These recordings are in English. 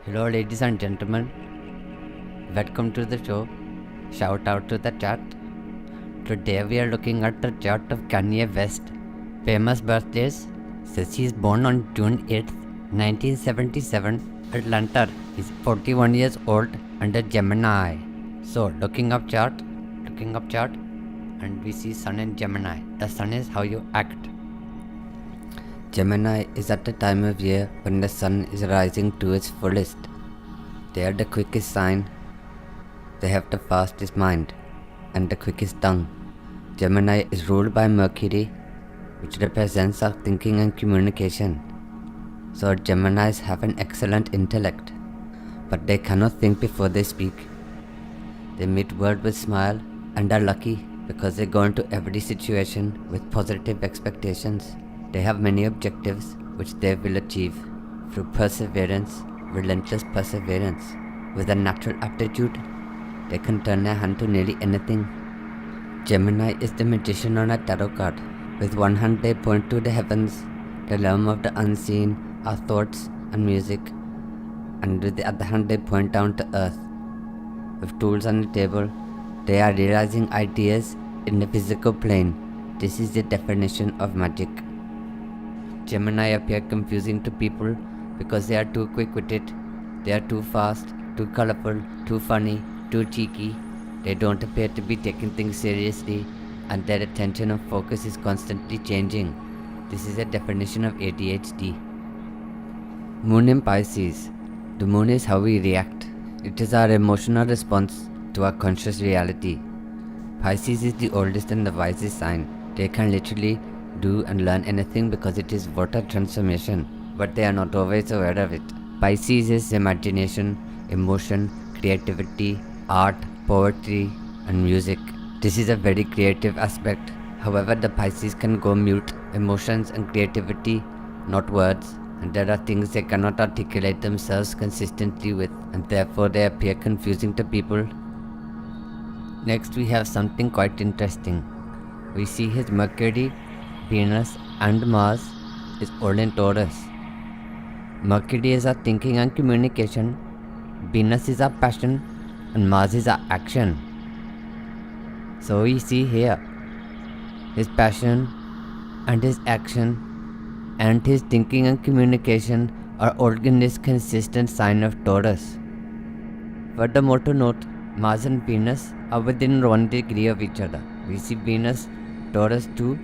Hello, ladies and gentlemen. Welcome to the show. Shout out to the chat. Today we are looking at the chart of Kanye West. Famous birthdays. Says he is born on June 8th, 1977, Atlanta. He's 41 years old under Gemini. So, looking up chart, and we see Sun in Gemini. The Sun is how you act. Gemini is at the time of year when the sun is rising to its fullest. They are the quickest sign. They have the fastest mind and the quickest tongue. Gemini is ruled by Mercury, which represents our thinking and communication. So Geminis have an excellent intellect, but they cannot think before they speak. They meet world with smile and are lucky because they go into every situation with positive expectations. They have many objectives which they will achieve through perseverance, relentless perseverance. With a natural aptitude, they can turn their hand to nearly anything. Gemini is the magician on a tarot card. With one hand they point to the heavens, the realm of the unseen, our thoughts and music, and with the other hand they point down to earth. With tools on the table, they are realizing ideas in the physical plane. This is the definition of magic. Gemini appear confusing to people because they are too quick-witted, they are too fast, too colorful, too funny, too cheeky. They don't appear to be taking things seriously, and their attention and focus is constantly changing. This is a definition of ADHD. Moon in Pisces. The moon is how we react. It is our emotional response to our conscious reality. Pisces is the oldest and the wisest sign. They can literally do and learn anything because it is water transformation, but they are not always aware of it. Pisces is imagination, emotion, creativity, art, poetry, and music. This is a very creative aspect. However, the Pisces can go mute. Emotions and creativity, not words, and there are things they cannot articulate themselves consistently with, and therefore they appear confusing to people. Next we have something quite interesting. We see his Mercury, Venus and Mars is all in Taurus. Mercury is our thinking and communication, Venus is our passion, and Mars is our action. So we see here, his passion and his action and his thinking and communication are all in this consistent sign of Taurus. Furthermore to note, Mars and Venus are within 1 degree of each other. We see Venus, Taurus 2,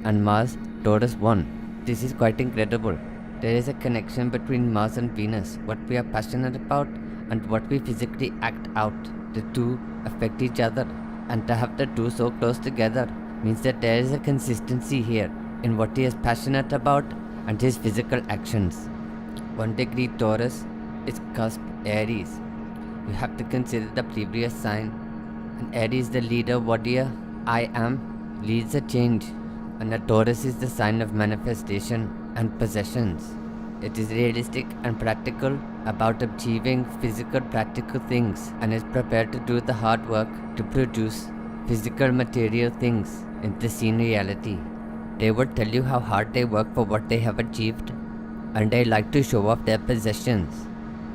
and Mars, Taurus 1. This is quite incredible. There is a connection between Mars and Venus, what we are passionate about and what we physically act out. The two affect each other, and to have the two so close together means that there is a consistency here in what he is passionate about and his physical actions. 1 degree Taurus is cusp Aries. You have to consider the previous sign, and Aries, the leader warrior, I am, leads a change. And the Taurus is the sign of manifestation and possessions. It is realistic and practical about achieving physical practical things and is prepared to do the hard work to produce physical material things in the seen reality. They would tell you how hard they work for what they have achieved, and they like to show off their possessions.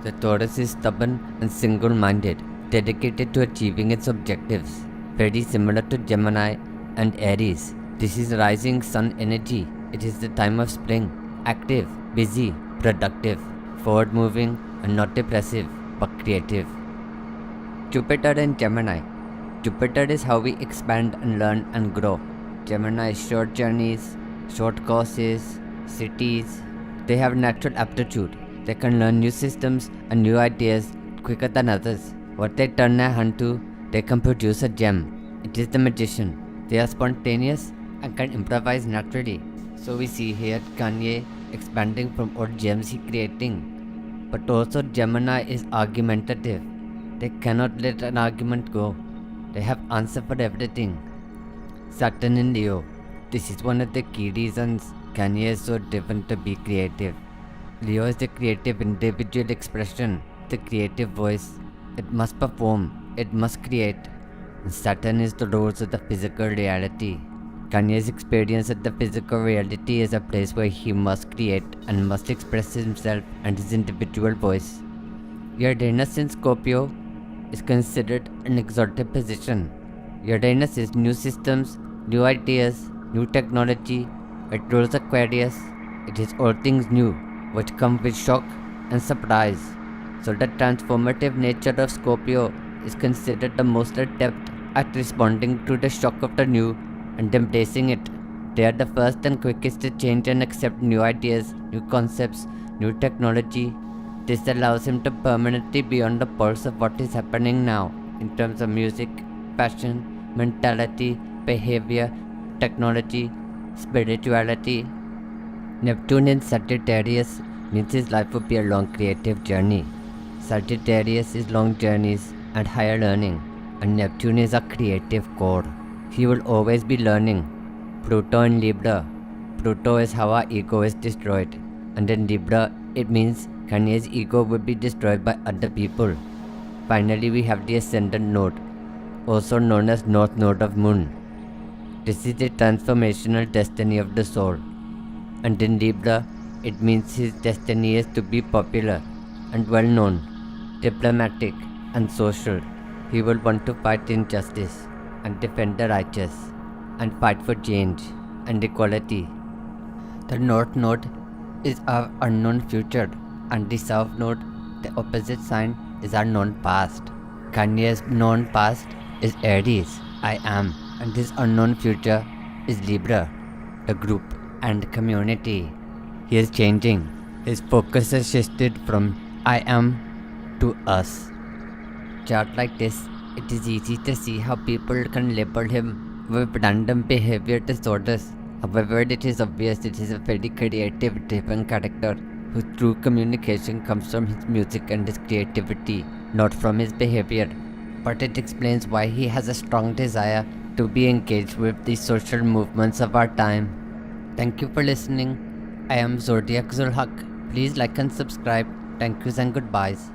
The Taurus is stubborn and single-minded, dedicated to achieving its objectives, very similar to Gemini and Aries. This is rising sun energy. It is the time of spring, active, busy, productive, forward-moving and not depressive, but creative. Jupiter and Gemini. Jupiter is how we expand and learn and grow. Gemini is short journeys, short courses, cities. They have natural aptitude. They can learn new systems and new ideas quicker than others. What they turn their hand to, they can produce a gem. It is the magician. They are spontaneous and can improvise naturally. So we see here Kanye expanding from old gems he creating. But also Gemini is argumentative. They cannot let an argument go. They have answer for everything. Saturn in Leo. This is one of the key reasons Kanye is so driven to be creative. Leo is the creative individual expression, the creative voice. It must perform, it must create. And Saturn is the rules of the physical reality. Kanye's experience of the physical reality is a place where he must create and must express himself and his individual voice. Uranus in Scorpio is considered an exalted position. Uranus is new systems, new ideas, new technology. It rules Aquarius. It is all things new, which come with shock and surprise. So the transformative nature of Scorpio is considered the most adept at responding to the shock of the new and embracing it. They are the first and quickest to change and accept new ideas, new concepts, new technology. This allows him to permanently be on the pulse of what is happening now in terms of music, fashion, mentality, behavior, technology, spirituality. Neptune in Sagittarius means his life will be a long creative journey. Sagittarius is long journeys and higher learning, and Neptune is a creative core. He will always be learning. Pluto in Libra. Pluto is how our ego is destroyed, and in Libra it means Kanye's ego will be destroyed by other people. Finally, we have the ascendant node, also known as North Node of Moon. This is the transformational destiny of the soul, and in Libra it means his destiny is to be popular and well known, diplomatic and social. He will want to fight injustice and defend the righteous and fight for change and equality. The North Node is our unknown future, and the South Node, the opposite sign, is our known past. Kanye's known past is Aries, I am, and his unknown future is Libra, the group and community. He is changing. His focus has shifted from I am to us. Chart like this, it is easy to see how people can label him with random behavior disorders. However, it is obvious it is a very creative, driven character whose true communication comes from his music and his creativity, not from his behavior. But it explains why he has a strong desire to be engaged with the social movements of our time. Thank you for listening. I am Zodiac Zulhaq. Please like and subscribe. Thank yous and goodbyes.